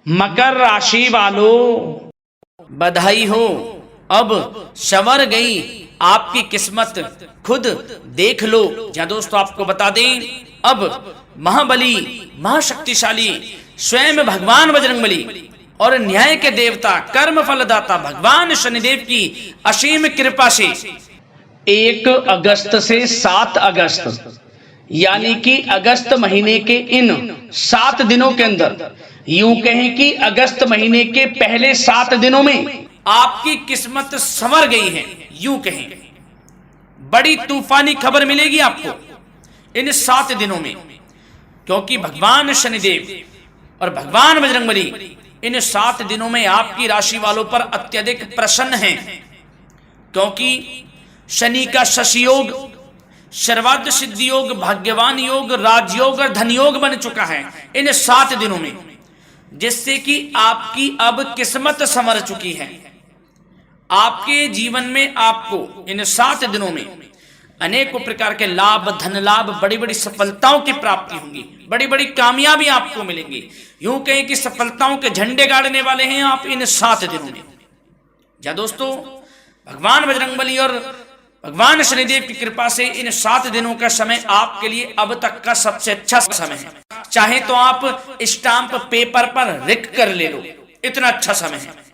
मकर राशि वालों, बधाई हो, अब संवर गई आपकी किस्मत, खुद देख लो। या दोस्तों आपको बता दें, अब महाबली महाशक्तिशाली स्वयं भगवान बजरंगबली और न्याय के देवता कर्म फलदाता भगवान शनिदेव की असीम कृपा से 1 अगस्त से 7 अगस्त यानी कि अगस्त महीने के इन 7 दिनों के अंदर, यूं कहें कि अगस्त महीने के पहले 7 दिनों में आपकी किस्मत संवर गई है। यूं कहें बड़ी तूफानी खबर मिलेगी आपको इन 7 दिनों में, क्योंकि भगवान शनिदेव और भगवान बजरंगबली इन 7 दिनों में आपकी राशि वालों पर अत्यधिक प्रसन्न हैं, क्योंकि शनि का शशि योग, सर्वार्थ सिद्धि योग, भाग्यवान योग, राजयोग और धन योग बन चुका है इन 7 दिनों में, जिससे कि आपकी अब किस्मत संवर चुकी है। आपके जीवन में आपको इन 7 दिनों में अनेकों प्रकार के लाभ, धन लाभ, बड़ी बड़ी सफलताओं की प्राप्ति होंगी, बड़ी बड़ी कामयाबी आपको मिलेंगी। यूं कहें कि सफलताओं के झंडे गाड़ने वाले हैं आप इन 7 दिनों में। या दोस्तों, भगवान बजरंगबली और भगवान शनिदेव की कृपा से इन 7 दिनों का समय आपके लिए अब तक का सबसे अच्छा समय है। चाहे तो आप स्टाम्प पेपर पर लिख कर ले लो, इतना अच्छा समय है।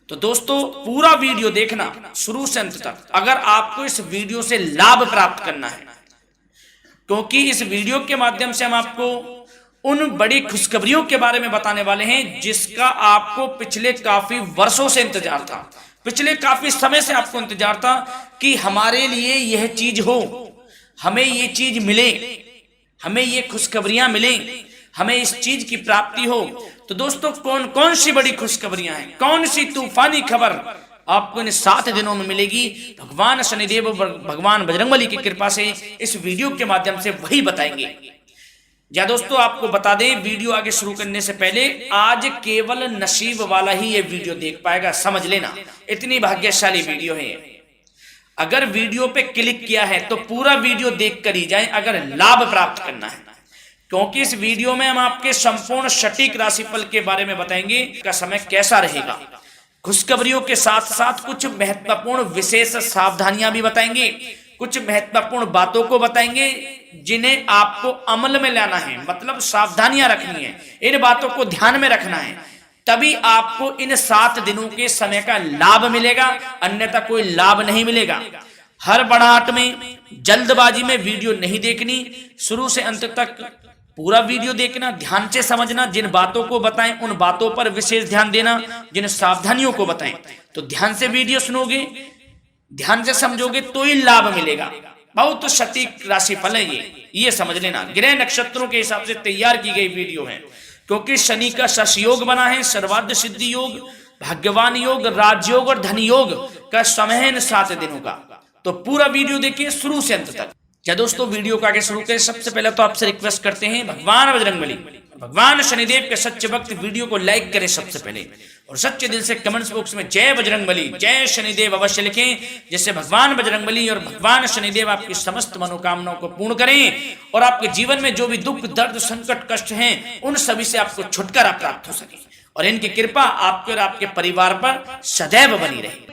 तो दोस्तों पूरा वीडियो देखना शुरू से अंत तक, अगर आपको इस वीडियो से लाभ प्राप्त करना है, क्योंकि इस वीडियो के माध्यम से हम आपको उन बड़ी खुशखबरियों के बारे में बताने वाले हैं जिसका आपको पिछले काफी वर्षों से इंतजार था, पिछले काफी समय से आपको इंतजार था कि हमारे लिए यह चीज हो, हमें ये चीज मिले, हमें ये खुशखबरियां मिले, हमें इस चीज की प्राप्ति हो। तो दोस्तों कौन कौन सी बड़ी खुशखबरियां हैं, कौन सी तूफानी खबर आपको इन 7 दिनों में मिलेगी, भगवान शनिदेव और भगवान बजरंगबली की कृपा से इस वीडियो के माध्यम से वही बताएंगे। या दोस्तों आपको बता दें, वीडियो आगे शुरू करने से पहले, आज केवल नसीब वाला ही ये वीडियो देख पाएगा, समझ लेना, इतनी भाग्यशाली वीडियो है। अगर वीडियो पे क्लिक किया है तो पूरा वीडियो देख कर ही जाए अगर लाभ प्राप्त करना है, क्योंकि इस वीडियो में हम आपके संपूर्ण सटीक राशिफल के बारे में बताएंगे का समय कैसा रहेगा। खुशखबरियों के साथ साथ कुछ महत्वपूर्ण विशेष सावधानियां भी बताएंगे, कुछ महत्वपूर्ण बातों को बताएंगे जिन्हें आपको अमल में लाना है, मतलब सावधानियां रखनी है, इन बातों को ध्यान में रखना है, तभी आपको इन 7 दिनों के समय का लाभ मिलेगा, अन्यथा कोई लाभ नहीं मिलेगा। हड़बड़ाहट में, जल्दबाजी में वीडियो नहीं देखनी, शुरू से अंत तक पूरा वीडियो देखना, ध्यान से समझना, जिन बातों को बताएं उन बातों पर विशेष ध्यान देना, जिन सावधानियों को बताएं तो ध्यान से वीडियो सुनोगे, ध्यान से समझोगे तो ही लाभ मिलेगा। बहुत सटीक राशिफल है ये समझ लेना, ग्रह नक्षत्रों के हिसाब से तैयार की गई वीडियो है, क्योंकि शनि का शशि योग बना है, सर्वार्थ सिद्धि योग, भाग्यवान योग, राजयोग और धन योग का समय है इन 7 दिनों का। तो पूरा वीडियो देखिए शुरू से अंत तक। या दोस्तों वीडियो को आगे शुरू करें, सबसे पहले तो आपसे रिक्वेस्ट करते हैं, भगवान बजरंगबली, भगवान शनिदेव के सच्चे भक्त वीडियो को लाइक करें सबसे पहले, और सच्चे दिल से कमेंट्स बॉक्स में जय बजरंगबली, जय शनिदेव अवश्य लिखें, जिससे भगवान बजरंगबली और भगवान शनिदेव आपकी समस्त मनोकामनाओं को पूर्ण करें और आपके जीवन में जो भी दुख, दर्द, संकट, कष्ट हैं उन सभी से आपको छुटकारा प्राप्त हो सके और इनकी कृपा आपके और आपके परिवार पर सदैव बनी रहे।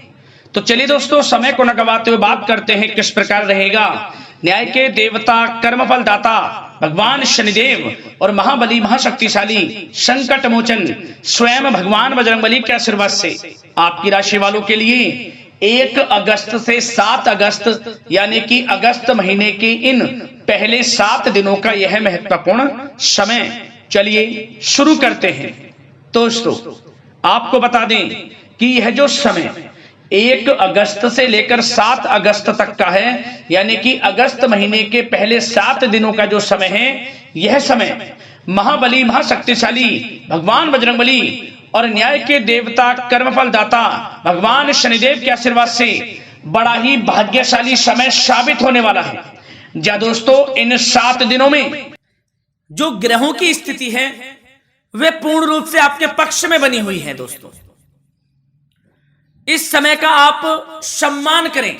तो चलिए दोस्तों, समय को न गवाते हुए बात करते हैं किस प्रकार रहेगा न्याय के देवता, कर्मफल दाता भगवान शनिदेव और महाबली महाशक्तिशाली संकट मोचन स्वयं भगवान बजरंगबली के आशीर्वाद से आपकी राशि वालों के लिए 1 अगस्त से 7 अगस्त यानी कि अगस्त महीने के इन पहले 7 दिनों का यह महत्वपूर्ण समय। चलिए शुरू करते हैं। दोस्तों आपको बता दें कि यह जो समय 1 अगस्त से लेकर 7 अगस्त तक का है, यानी कि अगस्त महीने के पहले 7 दिनों का जो समय है, यह समय महाबली महाशक्तिशाली भगवान बजरंगबली और न्याय के देवता, कर्मफल दाता भगवान शनिदेव के आशीर्वाद से बड़ा ही भाग्यशाली समय साबित होने वाला है। जा दोस्तों, इन 7 दिनों में जो ग्रहों की स्थिति है वे पूर्ण रूप से आपके पक्ष में बनी हुई है। दोस्तों इस समय का आप सम्मान करें,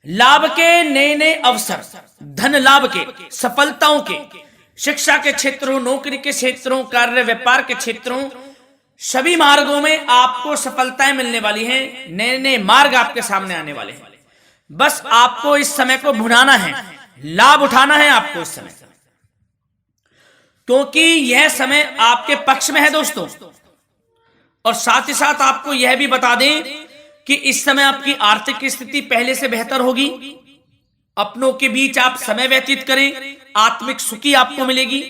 लाभ के नए नए अवसर, धन लाभ के, सफलताओं के शिक्षा के क्षेत्रों, नौकरी के क्षेत्रों, कार्य व्यापार के क्षेत्रों, सभी मार्गों में आपको सफलताएं मिलने वाली हैं। नए नए मार्ग आपके सामने आने वाले हैं। बस आपको इस समय को भुनाना है, लाभ उठाना है आपको इस समय, क्योंकि यह समय आपके पक्ष में है दोस्तों। और साथ ही साथ आपको यह भी बता दें कि इस समय आपकी आर्थिक स्थिति पहले से बेहतर होगी। अपनों के बीच आप समय व्यतीत करें, आत्मिक सुखी आपको मिलेगी।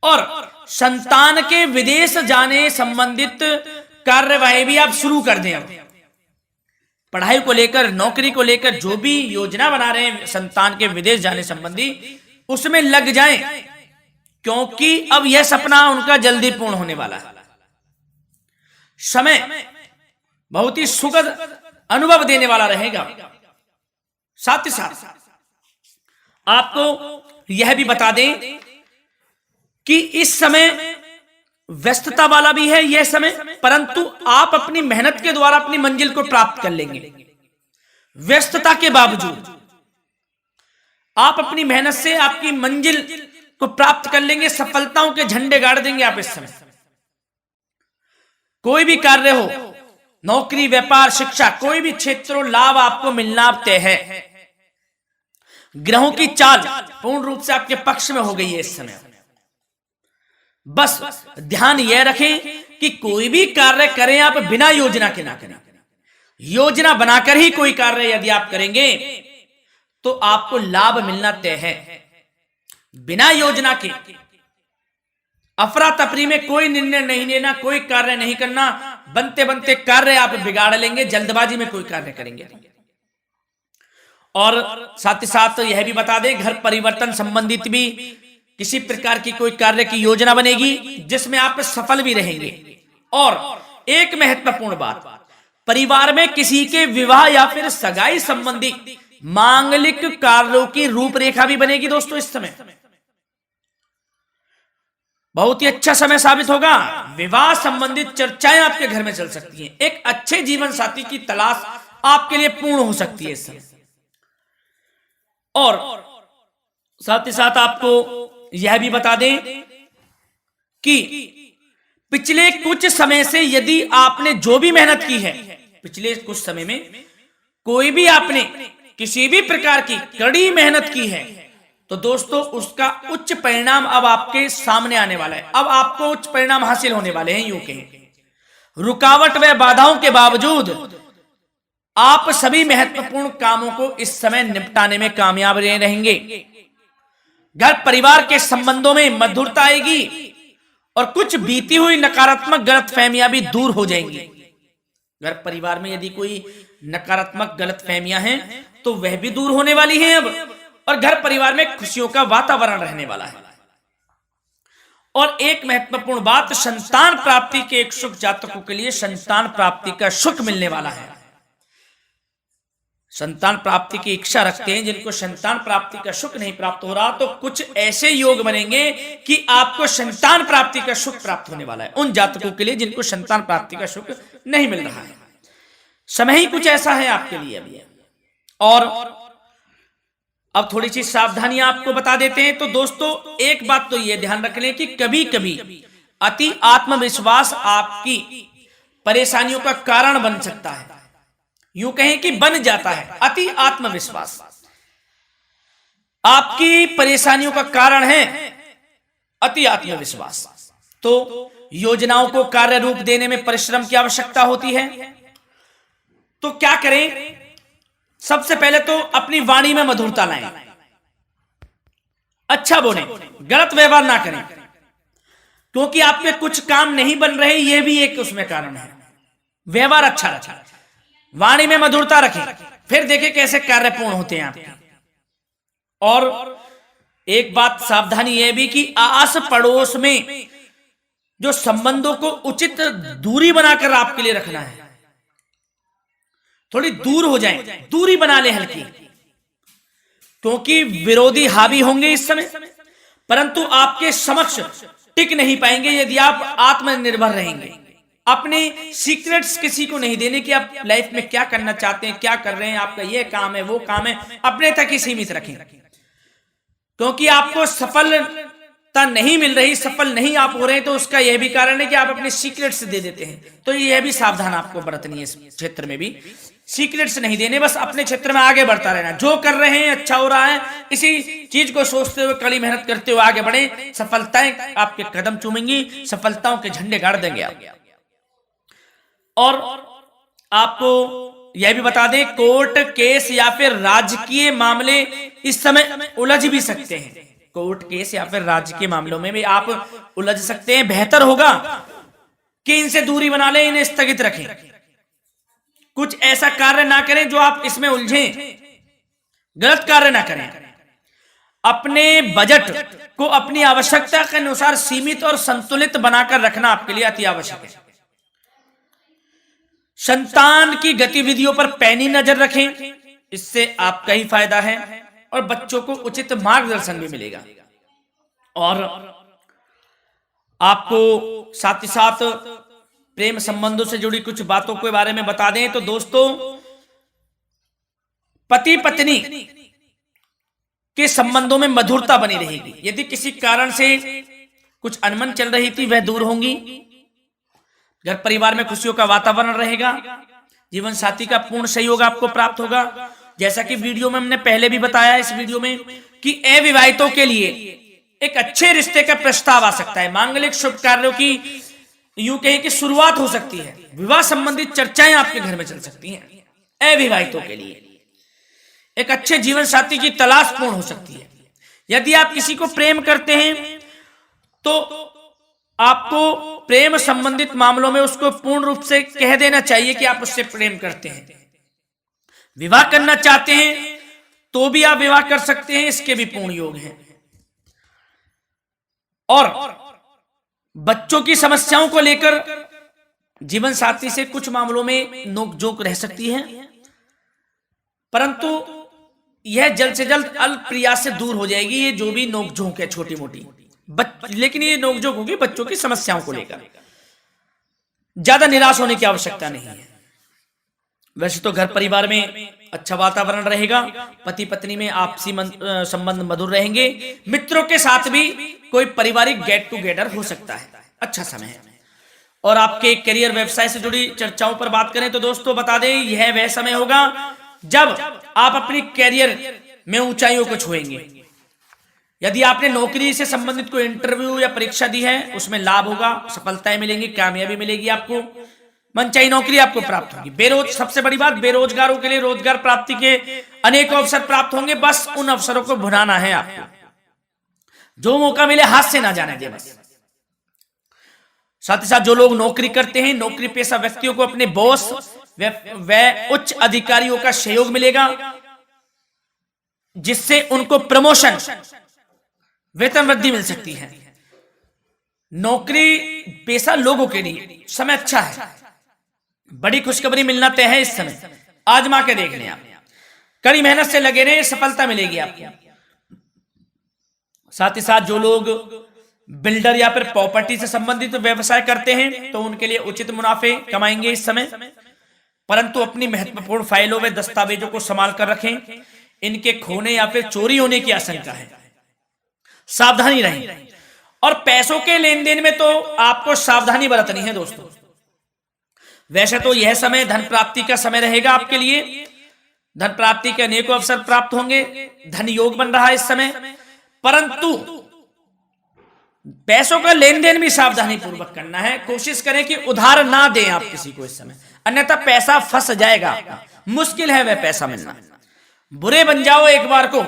और संतान के विदेश जाने संबंधित कार्यवाही भी आप शुरू कर दें। अब पढ़ाई को लेकर, नौकरी को लेकर जो भी योजना बना रहे हैं संतान के विदेश जाने संबंधी, उसमें लग जाएं, क्योंकि अब यह सपना उनका जल्दी पूर्ण होने वाला है। समय बहुत ही सुखद अनुभव देने वाला रहेगा। साथ ही साथ आपको यह भी बता दें कि इस समय व्यस्तता वाला भी है यह समय, परंतु आप अपनी मेहनत के द्वारा अपनी मंजिल को प्राप्त कर लेंगे। व्यस्तता के बावजूद आप अपनी मेहनत से आपकी मंजिल को प्राप्त कर लेंगे। सफलताओं के झंडे गाड़ देंगे आप इस समय। कोई भी कार्य हो, नौकरी, व्यापार, शिक्षा, कोई भी क्षेत्रों, लाभ आपको मिलना तय है। ग्रहों की चाल पूर्ण रूप से आपके पक्ष में हो गई है इस समय। बस ध्यान यह रखें कि कोई भी कार्य करें आप बिना योजना के ना करें। योजना बनाकर ही कोई कार्य यदि आप करेंगे तो आपको लाभ मिलना तय है। बिना योजना के अफरा तफरी में कोई निर्णय नहीं लेना, कोई कार्य नहीं करना। बनते बनते कार्य आप बिगाड़ लेंगे, जल्दबाजी में कोई कार्य करेंगे। और साथ ही साथ यह भी बता दें, घर परिवर्तन संबंधित भी किसी प्रकार की कोई कार्य की योजना बनेगी जिसमें आप सफल भी रहेंगे। और एक महत्वपूर्ण बात, परिवार में किसी के विवाह या फिर सगाई संबंधी मांगलिक कार्यों की रूपरेखा भी बनेगी दोस्तों इस समय। बहुत ही अच्छा समय साबित होगा। विवाह संबंधित चर्चाएं आपके घर में चल सकती हैं। एक अच्छे जीवन साथी की तलाश आपके लिए पूर्ण हो सकती है इस समय। और साथ ही साथ आपको यह भी बता दें कि पिछले कुछ समय से यदि आपने जो भी मेहनत की है, पिछले कुछ समय में कोई भी आपने किसी भी प्रकार की कड़ी मेहनत की है, तो दोस्तों उसका उच्च परिणाम अब आपके सामने आने वाला है। अब आपको उच्च परिणाम हासिल होने वाले हैं। यूं कहें रुकावट व बाधाओं के बावजूद आप सभी महत्वपूर्ण कामों को इस समय निपटाने में कामयाब रहेंगे। घर परिवार के संबंधों में मधुरता आएगी और कुछ बीती हुई नकारात्मक गलतफहमियां भी दूर हो जाएंगी। घर परिवार में यदि कोई नकारात्मक गलतफहमियां हैं तो वह भी दूर होने वाली हैं अब, और घर परिवार में खुशियों का वातावरण रहने वाला है। और एक महत्वपूर्ण बात, संतान प्राप्ति के इच्छुक जातकों के लिए संतान प्राप्ति का सुख मिलने वाला है। संतान प्राप्ति की इच्छा रखते हैं जिनको संतान प्राप्ति का सुख नहीं प्राप्त हो रहा, तो कुछ ऐसे योग बनेंगे कि आपको संतान प्राप्ति का सुख प्राप्त होने वाला है। उन जातकों के लिए जिनको संतान प्राप्ति का सुख नहीं मिल रहा है, समय ही कुछ ऐसा है आपके लिए अभी। और अब थोड़ी सी सावधानियां आपको बता देते हैं। तो दोस्तों एक बात तो यह ध्यान रख लें कि कभी कभी अति आत्मविश्वास आपकी परेशानियों का कारण बन सकता है। यूं कहें कि बन जाता है। अति आत्मविश्वास आपकी परेशानियों का कारण है। अति आत्मविश्वास तो योजनाओं को कार्य रूप देने में परिश्रम की आवश्यकता होती है। तो क्या करें? सबसे पहले तो अपनी वाणी में मधुरता लाएं, अच्छा बोलें, गलत व्यवहार ना करें, क्योंकि आपके कुछ काम नहीं बन रहे, यह भी एक उसमें कारण है। व्यवहार अच्छा रखें, वाणी में मधुरता रखें, फिर देखें कैसे कार्य पूर्ण होते हैं आपके। और एक बात सावधानी यह भी कि आस पड़ोस में जो संबंधों को उचित दूरी बनाकर आपके लिए रखना है। थोड़ी दूर हो जाएं, दूरी बना ले हल्की, क्योंकि विरोधी हावी होंगे इस समय, परंतु आपके समक्ष टिक नहीं पाएंगे यदि आप आत्मनिर्भर रहेंगे। अपने सीक्रेट्स किसी को नहीं देने कि आप लाइफ में क्या करना चाहते हैं, क्या कर रहे हैं, आपका ये काम है, वो काम है, अपने तक ही सीमित रखें, क्योंकि आपको सफल सफलता नहीं मिल रही, सफल नहीं आप हो रहे हैं, तो उसका यह भी कारण है कि आप अपने सीक्रेट्स दे देते हैं। तो यह भी सावधान आपको बरतनी है, इस क्षेत्र में भी सीक्रेट्स नहीं देने, बस अपने क्षेत्र में आगे बढ़ता रहना। जो कर रहे हैं अच्छा हो रहा है, इसी चीज को सोचते हुए कड़ी मेहनत करते हुए आगे बढ़े। सफलताएं आपके कदम चूमेंगी, सफलताओं के झंडे गाड़ देंगे आप। और आपको यह भी बता दें, कोर्ट केस या फिर राजकीय मामले इस समय उलझ भी सकते हैं। कोर्ट केस या फिर राजकीय मामलों में भी आप उलझ सकते हैं। बेहतर होगा कि इनसे दूरी बना लें, इन्हें स्थगित रखें, कुछ ऐसा कार्य ना करें जो आप इसमें उलझें, गलत कार्य ना करें। अपने बजट को अपनी आवश्यकता के अनुसार सीमित और संतुलित बनाकर रखना आपके लिए अति आवश्यक है। संतान की गतिविधियों पर पैनी नजर रखें, इससे आपका ही फायदा है और बच्चों को उचित मार्गदर्शन भी मिलेगा। और आपको साथ ही साथ प्रेम संबंधों से जुड़ी कुछ बातों के बारे में बता दें तो दोस्तों, पति पत्नी के संबंधों में मधुरता बनी रहेगी। यदि किसी कारण से कुछ अनबन चल रही थी, वह दूर होंगी। घर परिवार में खुशियों का वातावरण रहेगा। जीवन साथी का पूर्ण सहयोग आपको प्राप्त होगा। जैसा कि वीडियो में हमने पहले भी बताया इस वीडियो में कि अविवाहितों के लिए एक अच्छे रिश्ते का प्रस्ताव आ सकता है। मांगलिक शुभ कार्यों की यूं कहें कि शुरुआत हो सकती है। विवाह संबंधित चर्चाएं आपके घर में चल सकती हैं। अविवाहितों के लिए एक अच्छे जीवन साथी की तलाश पूर्ण हो सकती है। यदि आप किसी को प्रेम करते हैं तो आपको प्रेम संबंधित मामलों में उसको पूर्ण रूप से कह देना चाहिए कि आप उससे प्रेम करते हैं। विवाह करना चाहते हैं तो भी आप विवाह कर सकते हैं, इसके भी पूर्ण योग हैं। और बच्चों की समस्याओं को लेकर जीवन साथी से कुछ मामलों में नोकझोंक रह सकती है, परंतु यह जल्द से जल्द अल्प प्रयास से दूर हो जाएगी। ये जो भी नोकझोंक है छोटी मोटी, लेकिन ये नोकझोंक होगी बच्चों की समस्याओं को लेकर। ज्यादा निराश होने की आवश्यकता नहीं है। वैसे तो घर परिवार में अच्छा वातावरण रहेगा, पति पत्नी में आपसी संबंध मधुर रहेंगे। मित्रों के साथ भी कोई पारिवारिक गेट टुगेदर हो सकता है, अच्छा समय है। और आपके करियर व्यवसाय से जुड़ी चर्चाओं पर बात करें तो दोस्तों बता दें, यह वह समय होगा जब आप अपनी करियर में ऊंचाइयों को छुएंगे। यदि आपने नौकरी से संबंधित कोई इंटरव्यू या परीक्षा दी है, उसमें लाभ होगा, सफलताएं मिलेंगी, कामयाबी मिलेगी, आपको मनचाही नौकरी आपको प्राप्त होगी। सबसे बड़ी बात, बेरोजगारों के लिए रोजगार प्राप्ति के अनेक अवसर प्राप्त होंगे। बस उन अवसरों को भुनाना है आपको। जो मौका मिले हाथ से ना जाने दे बस। साथ ही साथ जो लोग नौकरी करते हैं, नौकरी पेशा व्यक्तियों को अपने बॉस व उच्च अधिकारियों का सहयोग मिलेगा, जिससे उनको प्रमोशन, वेतन वृद्धि मिल सकती है। नौकरी पेशा लोगों के लिए समय अच्छा है। बड़ी खुशखबरी मिलना तय है इस समय। आजमा के देख लें आप, कड़ी मेहनत से लगे रहे, सफलता मिलेगी आपको। साथ ही साथ जो लोग बिल्डर या फिर प्रॉपर्टी से संबंधित व्यवसाय करते हैं तो उनके लिए उचित मुनाफे कमाएंगे इस समय, परंतु अपनी महत्वपूर्ण फाइलों व दस्तावेजों को संभाल कर रखें। इनके खोने या फिर चोरी होने की आशंका है, सावधानी रहें। और पैसों के लेन देन में तो आपको सावधानी बरतनी है दोस्तों। वैसे तो यह समय धन प्राप्ति का समय रहेगा आपके लिए। धन प्राप्ति के अनेकों अवसर प्राप्त होंगे, धन योग बन रहा है इस समय, परंतु पैसों का लेन देन भी सावधानी पूर्वक करना है। कोशिश करें कि उधार ना दें आप किसी को इस समय, अन्यथा पैसा फंस जाएगा। मुश्किल है वह पैसा मिलना। बुरे बन जाओ एक बार को,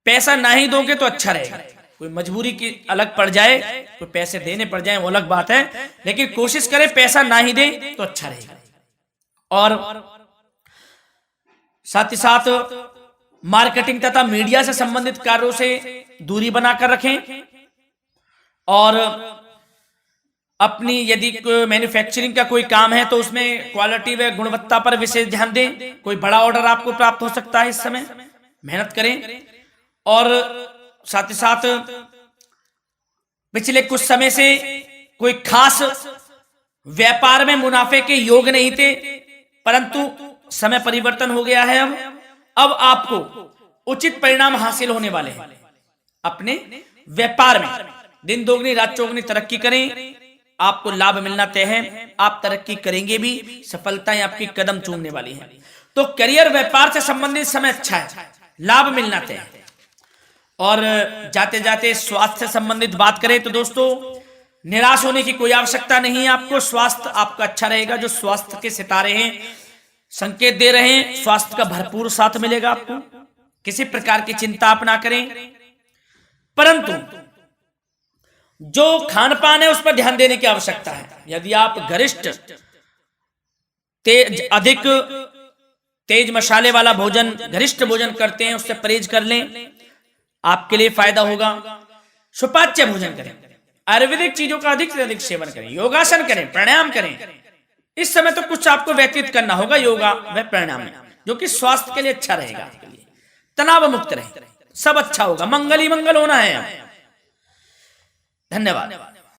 पैसा ना ही दोगे तो अच्छा रहेगा। कोई मजबूरी की अलग पड़ जाए, कोई पैसे देने पड़ जाए वो अलग बात है, लेकिन कोशिश करें पैसा ना ही दें तो अच्छा रहेगा। और साथ ही साथ मार्केटिंग तथा मीडिया से संबंधित कार्यों से दूरी बनाकर रखें। और अपनी यदि मैन्युफैक्चरिंग का कोई काम है तो उसमें क्वालिटी व गुणवत्ता पर विशेष ध्यान दें। कोई बड़ा ऑर्डर आपको प्राप्त हो सकता है इस समय, मेहनत करें। और साथ ही साथ पिछले कुछ समय से कोई खास व्यापार में मुनाफे के योग नहीं थे, परंतु समय परिवर्तन हो गया है। अब आपको उचित परिणाम हासिल होने वाले हैं। अपने व्यापार में दिन दोगुनी रात चौगुनी तरक्की करें, आपको लाभ मिलना तय है, आप तरक्की करेंगे भी, सफलताएं आपकी कदम चूमने वाली हैं। तो करियर व्यापार से संबंधित समय अच्छा है, लाभ मिलना तय है। और जाते जाते स्वास्थ्य से संबंधित बात करें तो दोस्तों निराश होने की कोई आवश्यकता नहीं है आपको। स्वास्थ्य आपका अच्छा रहेगा। जो स्वास्थ्य के सितारे हैं संकेत दे रहे हैं, स्वास्थ्य का भरपूर साथ मिलेगा आपको। किसी प्रकार की चिंता आप ना करें, परंतु जो खान पान है उस पर ध्यान देने की आवश्यकता है। यदि आप गरिष्ठ अधिक तेज मसाले वाला भोजन, गरिष्ठ भोजन करते हैं, उससे परहेज कर लें, आपके लिए फायदा होगा। सुपाच्य भोजन करें, आयुर्वेदिक चीजों का अधिक से अधिक सेवन करें, योगासन करें, प्राणायाम करें। इस समय तो कुछ आपको व्यतीत करना होगा योगा व प्राणायाम में, जो कि स्वास्थ्य के लिए अच्छा रहेगा, आपके लिए तनाव मुक्त रहे, सब अच्छा होगा, मंगल ही मंगल होना है। धन्यवाद।